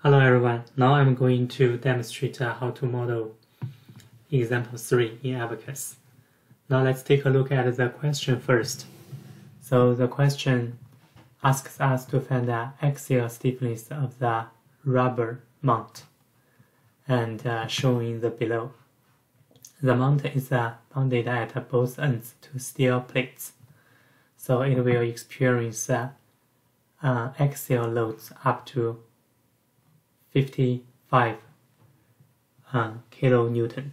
Hello everyone, now I'm going to demonstrate how to model example 3 in ABAQUS. Now let's take a look at the question first. So the question asks us to find the axial stiffness of the rubber mount and shown in the below. The mount is bounded at both ends to steel plates, so it will experience axial loads up to 55 kilonewton.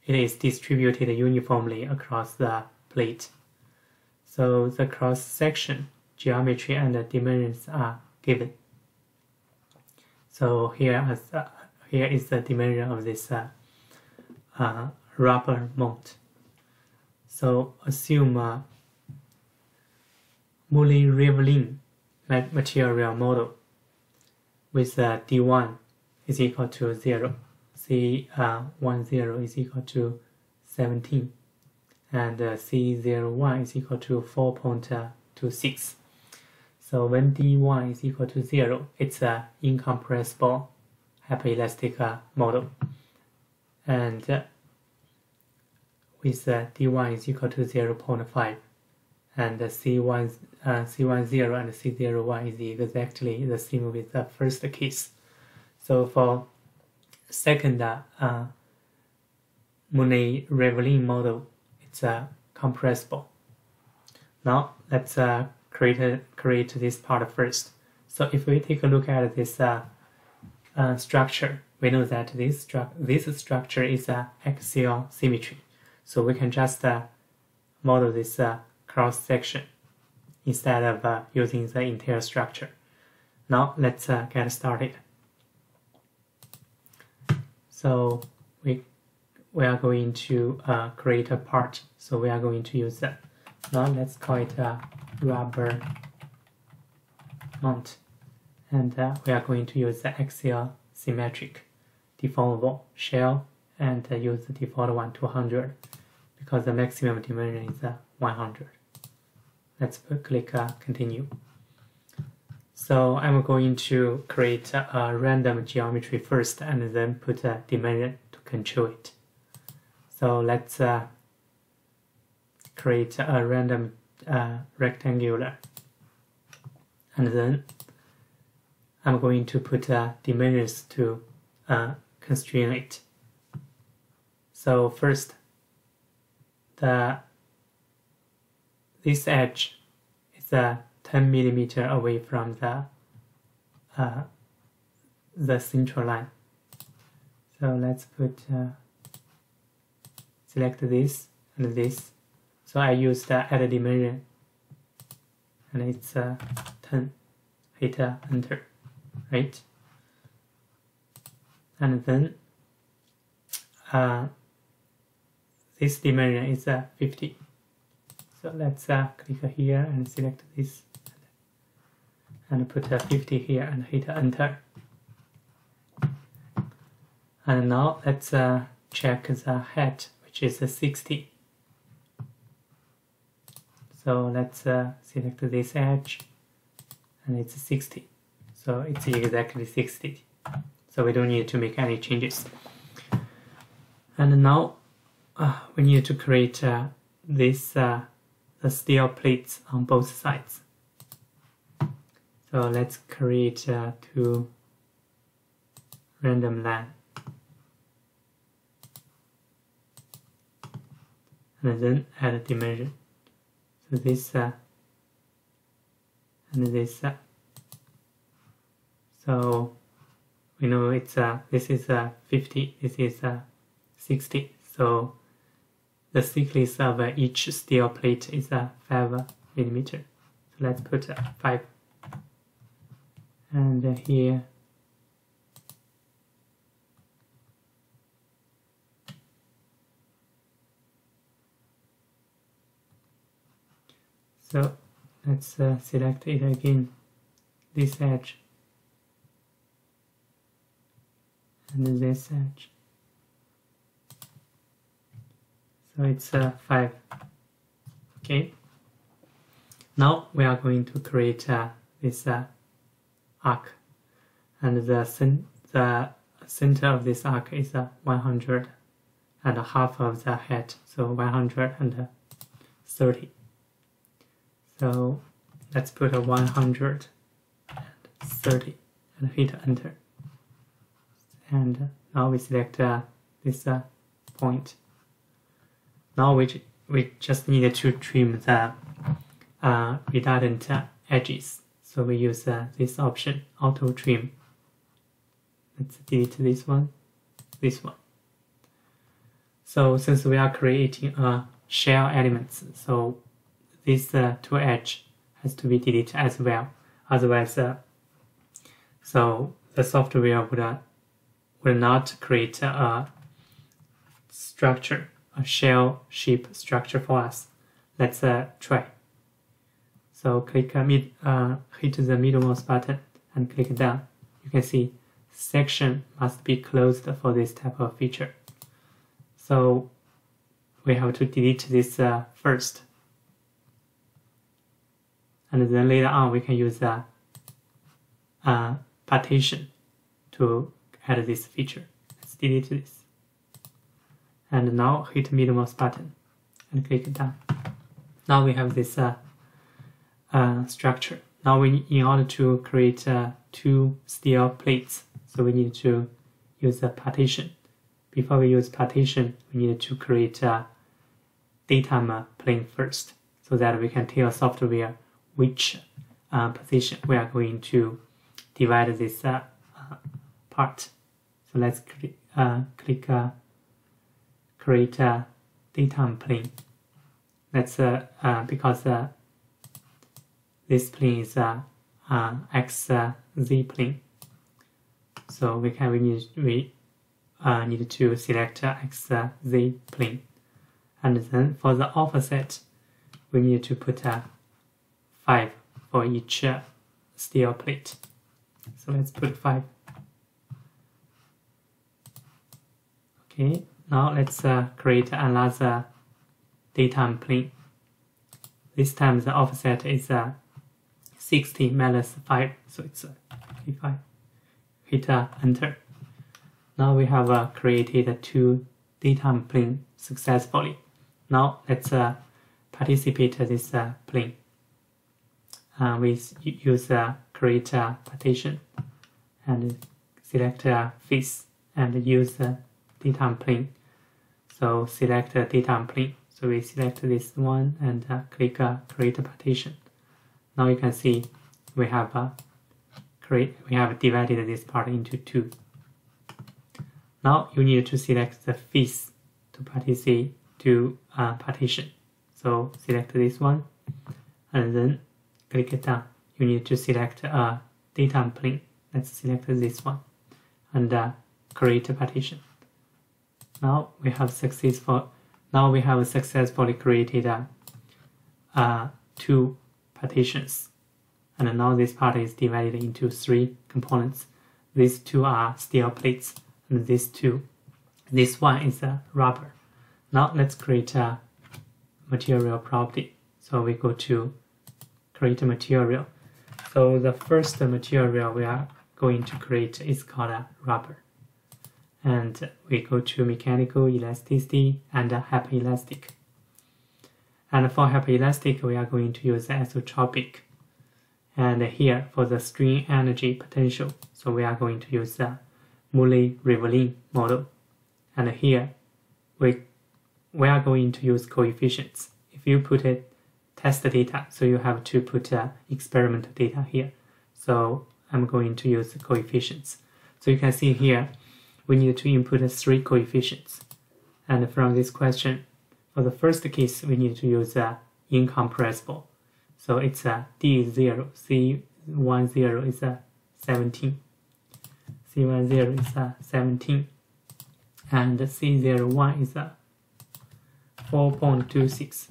It is distributed uniformly across the plate. So the cross-section, geometry, and dimensions are given. So here is the dimension of this rubber mount. So assume Mooney Rivlin material model with D1 is equal to 0, C10 is equal to 17, and C01 is equal to 4.26. So when D1 is equal to 0, it's an incompressible hyperelastic model. And with D1 is equal to 0.5, and C10 and C01 is exactly the same with the first case. So for second Mooney Rivlin model, it's compressible. Now let's create this part first. So if we take a look at this structure, we know that this structure is axial symmetry. So we can just model this cross section instead of using the entire structure. Now let's get started. So we are going to create a part. So we are going to use that. Now let's call it a rubber mount, and we are going to use the axial symmetric deformable shell and use the default one 200 because the maximum dimension is 100. Let's click continue. So I'm going to create a random geometry first and then put a dimension to control it. So let's create a random rectangular, and then I'm going to put dimensions to constrain it. So first, this edge is 10 millimeter away from the central line. So let's select this and this. So I used add dimension, and it's 10. Hit enter, right? And then this dimension is 50. So let's click here and select this and put 50 here and hit enter. And now let's check the height, which is 60. So let's select this edge, and it's 60. So it's exactly 60. So we don't need to make any changes. And now we need to create the steel plates on both sides. So let's create 2 random line, and then add a dimension. So this and this. So we know it's this is 50, this is 60. So the thickness of each steel plate is 5 millimeter. So let's put 5. And here so let's select it again, this edge and this edge. So it's 5. Okay. Now we are going to create this arc. and the center of this arc is 100 and half of the head, so 130. So let's put a 130 and hit enter. And now we select this point. Now we just need to trim the redundant edges. So we use this option, auto trim. Let's delete this one, this one. So since we are creating shell elements, so this two edge has to be deleted as well. Otherwise, so the software will not create a structure, a shell shape structure for us. Let's try. So click hit the middlemost button and click down. You can see section must be closed for this type of feature. So we have to delete this first. And then later on we can use partition to add this feature. Let's delete this. And now hit middlemost button and click down. Now we have this structure. Now in order to create two steel plates, so we need to use a partition. Before we use partition, we need to create a datum plane first, so that we can tell software which position we are going to divide this part. So let's click create a datum plane. Let's because this plane is XZ plane, so we need to select XZ plane, and then for the offset we need to put 5 for each steel plate. So let's put 5. Okay, now let's create another datum plane. This time the offset is 60 minus 5, so it's 55. Hit enter. Now we have created two datum plane successfully. Now let's participate this plane. We use create partition and select face and use datum plane. So select datum plane. So we select this one and click create partition. Now you can see we have divided this part into two. Now you need to select the face to partition. So select this one and then click it down. You need to select a datum plane. Let's select this one and create a partition. Now we have successfully created two partitions, and now this part is divided into 3 components. These two are steel plates, and this one is a rubber. Now let's create a material property. So we go to create a material. So the first material we are going to create is called a rubber. And we go to mechanical elasticity and hyperelastic. And for hyperelastic, we are going to use isotropic. And here for the strain energy potential, so we are going to use the Mooney Rivlin model. And here we are going to use coefficients. If you put it test data, so you have to put experimental data here. So I'm going to use the coefficients. So you can see here we need to input 3 coefficients. And from this question, for the first case, we need to use incompressible. So it's D0, C10 is 17, C10 is 17, and C01 is 4.26.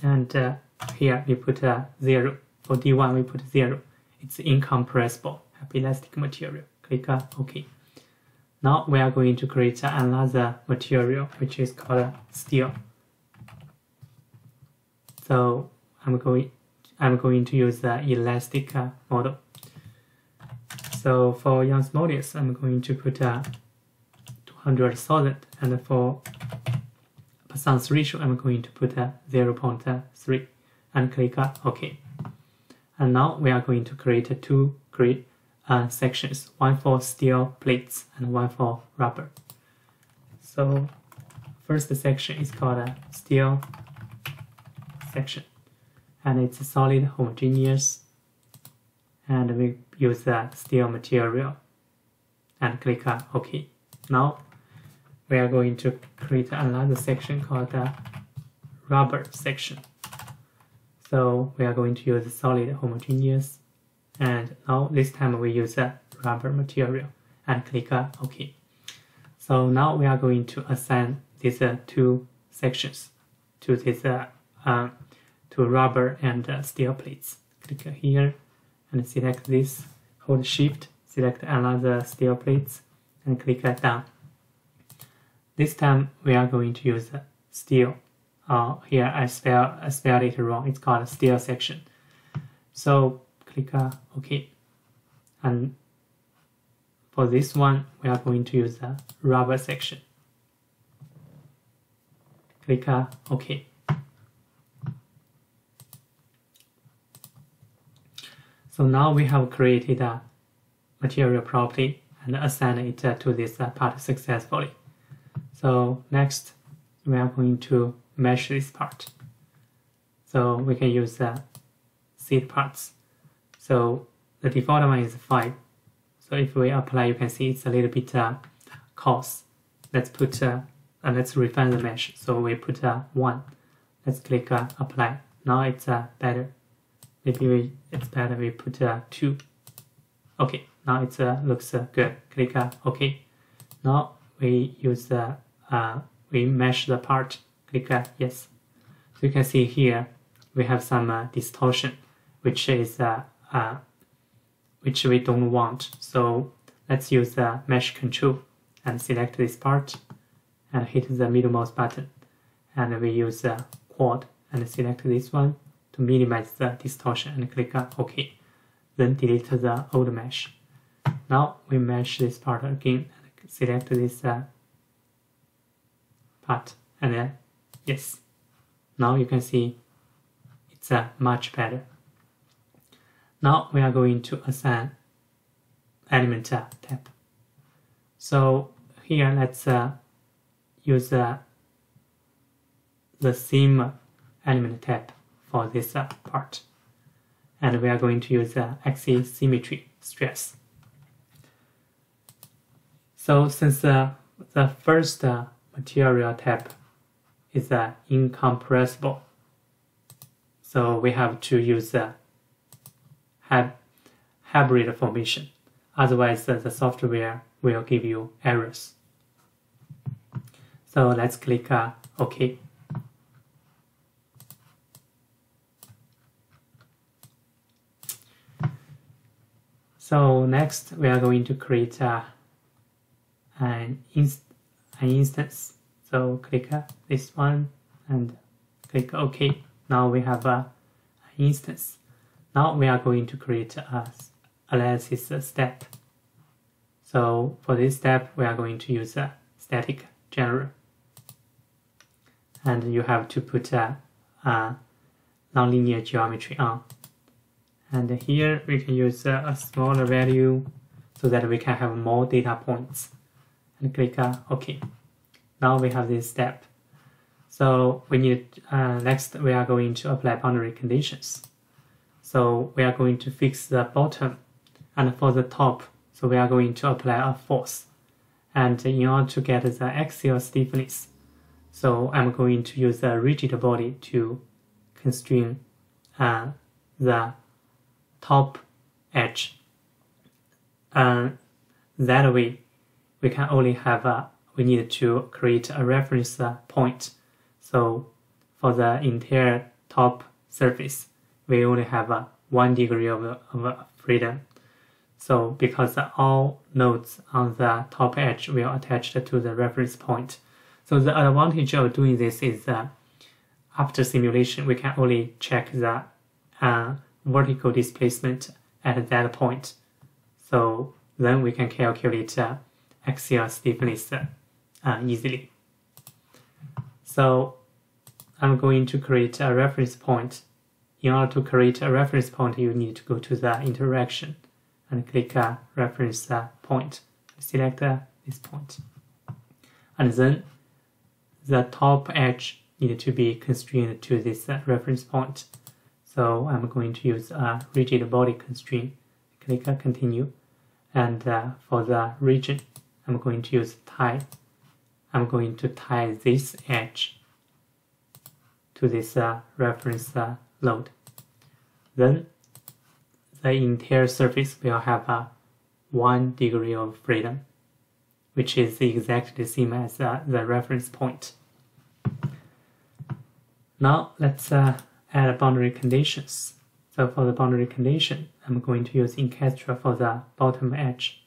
And here we put 0. For D1 we put 0. It's incompressible hyperelastic material. Click OK. Now we are going to create another material which is called steel. So I'm going to use the elastic model. So for Young's modulus, I'm going to put 200,000, and for Poisson's ratio, I'm going to put 0.3 and click OK. And now we are going to create two sections, one for steel plates and one for rubber. So first section is called a steel section, and it's solid homogeneous, and we use the steel material and click OK. Now we are going to create another section called the rubber section. So we are going to use solid homogeneous, and now this time we use a rubber material and click OK. So now we are going to assign these two sections to this to rubber and steel plates. Click here and select this, hold Shift, select another steel plates and click down. This time we are going to use steel. Here I spelled it wrong, it's called steel section. So click OK. And for this one, we are going to use the rubber section. Click OK. So now we have created a material property and assigned it to this part successfully. So next, we are going to mesh this part. So we can use the seed parts. So the default one is 5. So if we apply, you can see it's a little bit coarse. Let's put let's refine the mesh. So we put 1. Let's click apply. Now it's better. Maybe it's better we put 2. Okay, now it looks good. Click OK. Now we use the we mesh the part. Click yes. So you can see here we have some distortion, which is which we don't want. So let's use the mesh control and select this part and hit the middle mouse button, and we use the quad and select this one to minimize the distortion and click OK. Then delete the old mesh. Now we mesh this part again and select this part and then yes. Now you can see it's much better. Now we are going to assign Elementa Tab. So here let's use the same Elementa Tab for this part, and we are going to use the axial symmetry stress. So since the first material tab is incompressible, so we have to use the hybrid formation. Otherwise, the software will give you errors. So let's click OK. So next, we are going to create an instance. So click this one and click OK. Now we have an instance. Now we are going to create a analysis step. So for this step, we are going to use a static general. And you have to put nonlinear geometry on. And here we can use a smaller value so that we can have more data points. And click OK. Now we have this step. So we need next we are going to apply boundary conditions. So we are going to fix the bottom, and for the top, so we are going to apply a force. And in order to get the axial stiffness, so I'm going to use a rigid body to constrain the top edge. That way, we can only have we need to create a reference point. So for the entire top surface, we only have 1 degree of freedom. So because all nodes on the top edge will attach to the reference point. So the advantage of doing this is after simulation, we can only check the vertical displacement at that point. So then we can calculate axial stiffness easily. So I'm going to create a reference point. In order to create a reference point, you need to go to the interaction and click reference point. Select this point. And then the top edge needs to be constrained to this reference point. So I'm going to use a rigid body constraint. Click continue. And for the region, I'm going to use tie. I'm going to tie this edge to this reference load. Then the entire surface will have 1 degree of freedom, which is exactly the same as the reference point. Now let's add boundary conditions. So for the boundary condition, I'm going to use encapsula for the bottom edge.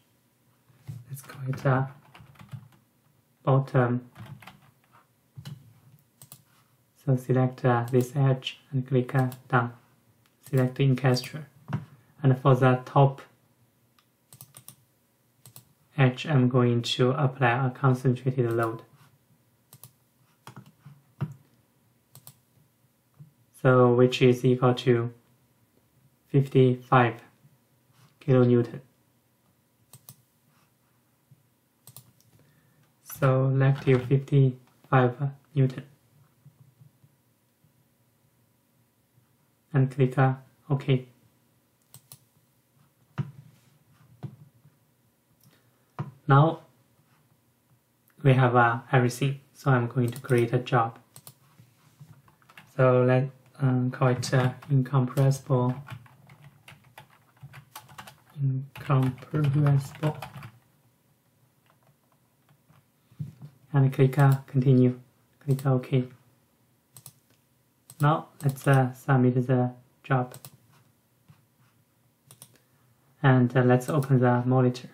Let's call it bottom. So select this edge and click down. Select encapsula. And for the top edge, I'm going to apply a concentrated load. So which is equal to 55 kilonewton. So negative 55 Newton. And click OK. Now we have everything, so I'm going to create a job. So let's call it incompressible. And click continue. Click OK. Now let's submit the job. And let's open the monitor.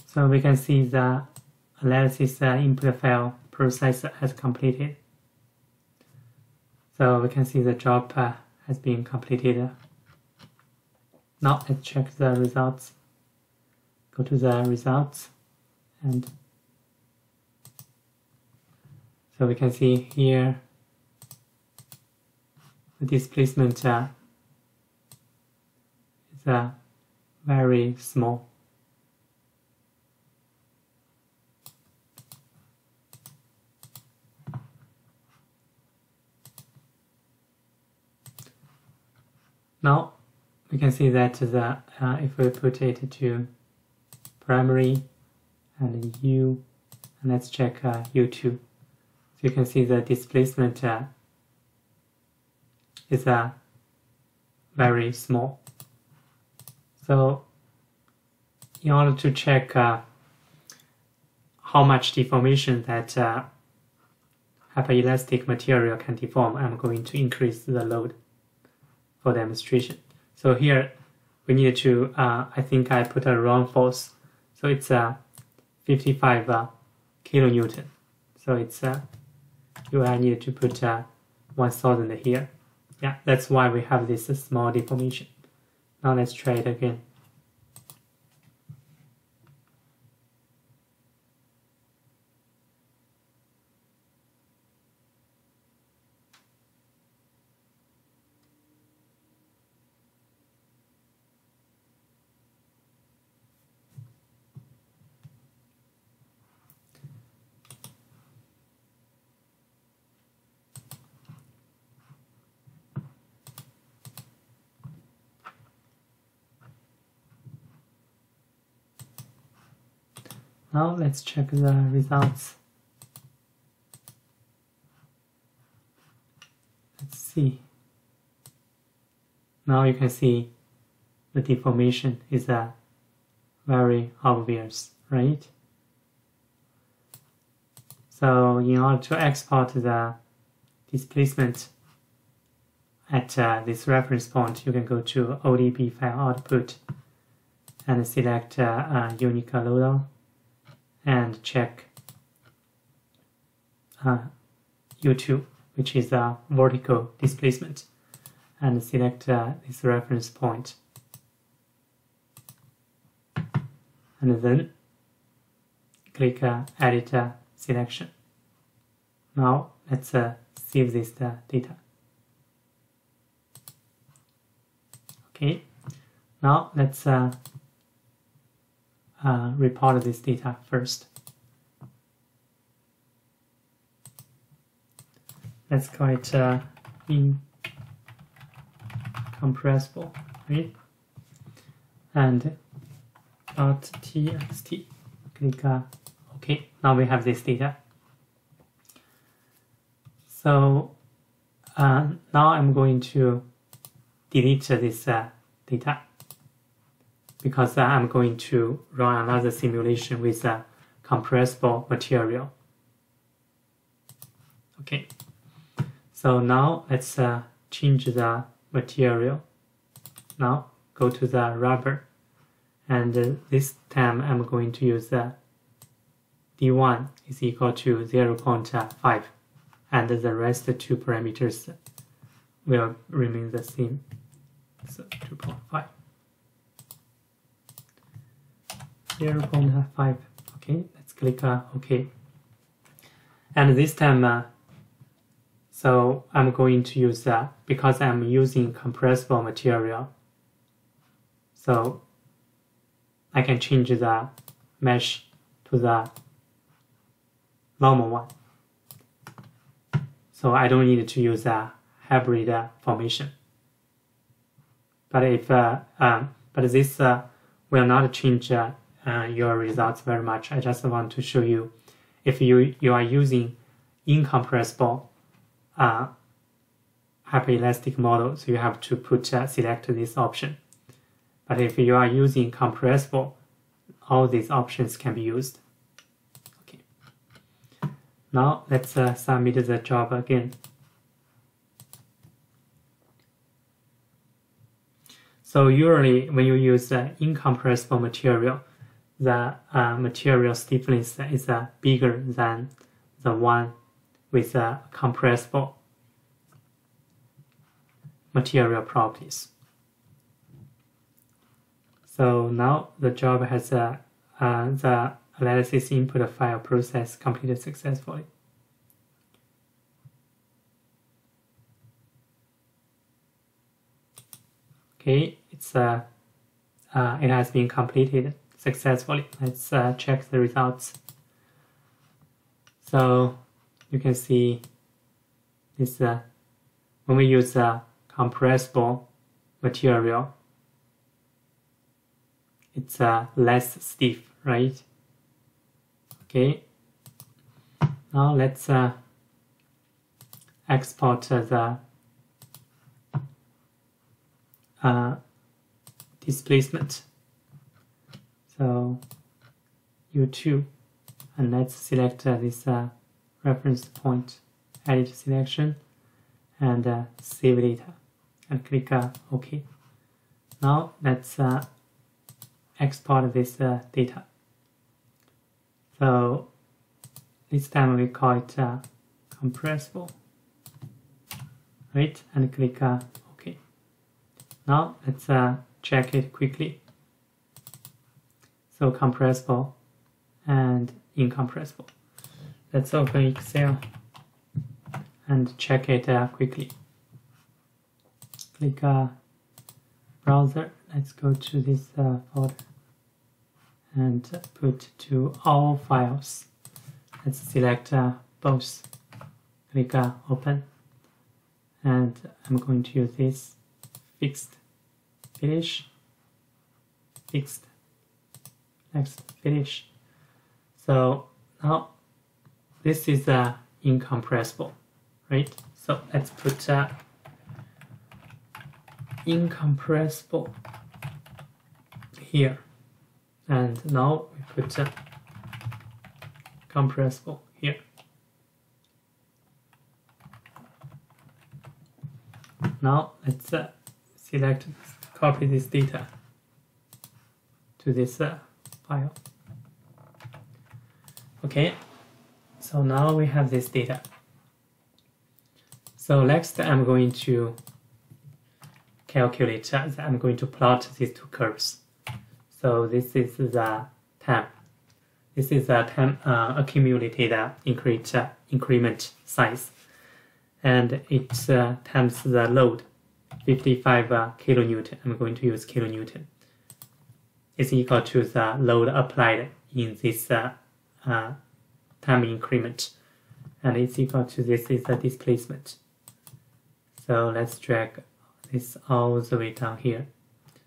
So we can see the analysis input file process has completed. So we can see the job has been completed. Now let's check the results. Go to the results, and so we can see here the displacement is very small. Now we can see that if we put it to primary and U, and let's check U2. So you can see the displacement is very small. So in order to check how much deformation that hyperelastic material can deform, I'm going to increase the load for demonstration. So here we need to, I think I put a wrong force. So it's 55 kilonewton. So it's I need to put 1000 here. Yeah, that's why we have this small deformation. Now let's try it again. Now let's check the results. Let's see. Now you can see the deformation is very obvious, right? So in order to export the displacement at this reference point, you can go to ODB file output and select unique loader and check U2, which is a vertical displacement, and select this reference point. And then click Edit Selection. Now let's save this data. Okay, now let's report this data first. Let's call it incompressible, right? And .txt. Click OK. Now we have this data. So now I'm going to delete this data because I'm going to run another simulation with a compressible material. Okay. So now let's change the material. Now go to the rubber, and this time I'm going to use D1 is equal to 0.5, and the rest two parameters will remain the same. So 2.5, 0.5. Okay, let's click OK. And this time, so I'm going to use because I'm using compressible material, so I can change the mesh to the normal one. So I don't need to use a hybrid formation. But if but this will not change your results very much. I just want to show you if you are using incompressible hyperelastic model, so you have to select this option. But if you are using compressible, all these options can be used. Okay. Now let's submit the job again. So usually when you use incompressible material, the material stiffness is bigger than the one with compressible material properties. So now the job has the analysis input file process completed successfully. Okay, it has been completed successfully. Let's check the results. So you can see this when we use compressible material, it's less stiff, right? Okay. Now let's export the displacement. So U2, and let's select this reference point, edit selection, and save data, and click OK. Now let's export this data. So this time we call it compressible, right? And click OK. Now let's check it quickly. So compressible and incompressible. Let's open Excel and check it quickly. Click browser. Let's go to this folder and put to all files. Let's select both. Click open, and I'm going to use this fixed finish, fixed, next finish. So now this is incompressible, right? So let's put incompressible here, and now we put compressible here. Now let's select, copy this data to this file. Okay, so now we have this data. So next I'm going to calculate, I'm going to plot these two curves. So this is the time. This is the time accumulated increment size. And it times the load, 55 kilonewton. I'm going to use kilonewton. Is equal to the load applied in this time increment. And it's equal to this is the displacement. So let's drag this all the way down here.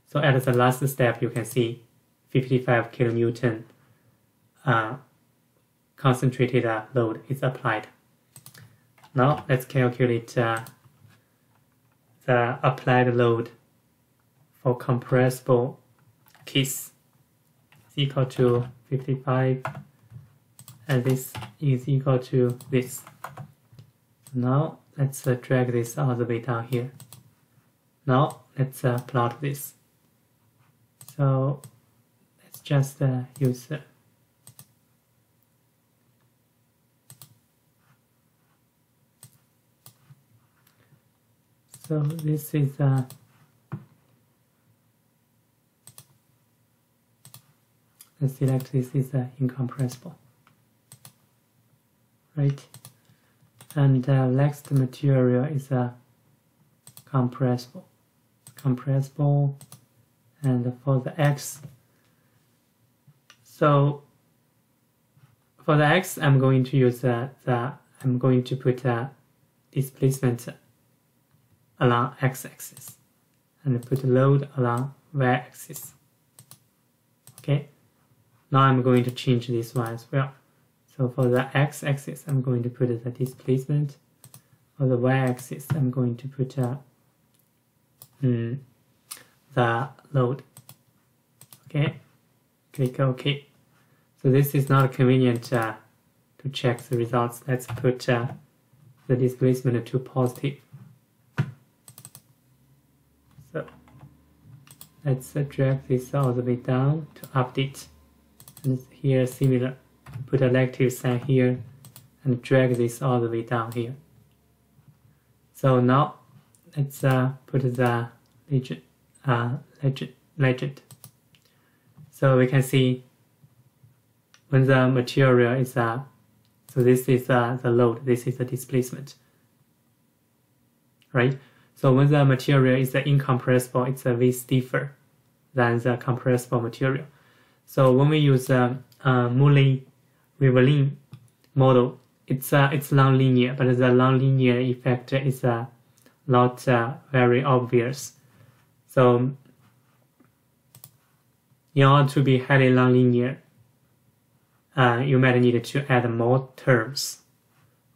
So at the last step, you can see 55 kilonewton concentrated load is applied. Now let's calculate the applied load for compressible case. It's equal to 55, and this is equal to this. Now let's drag this all the way down here. Now let's plot this. So let's just use so this is let's select this is incompressible, right? And next material is compressible, and for the X. So for the X, I'm going to use I'm going to put displacement along x-axis and put load along y-axis. Okay, now I'm going to change this one as well. So for the x-axis, I'm going to put the displacement. For the y-axis, I'm going to put the load. Okay, click OK. So this is not convenient to check the results. Let's put the displacement to positive. So let's drag this all the way down to update. And here similar, put a negative sign here and drag this all the way down here. So now let's put the legend. So we can see when the material is so this is the load, this is the displacement, right? So when the material is incompressible, it's a way stiffer than the compressible material. So when we use Mooney Rivlin model, it's non-linear, but the non-linear effect is not very obvious. So in order to be highly non-linear, you might need to add more terms,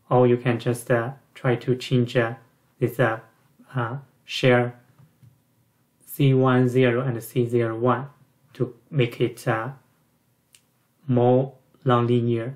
or you can just try to change this share C10 and C01 to make it more non-linear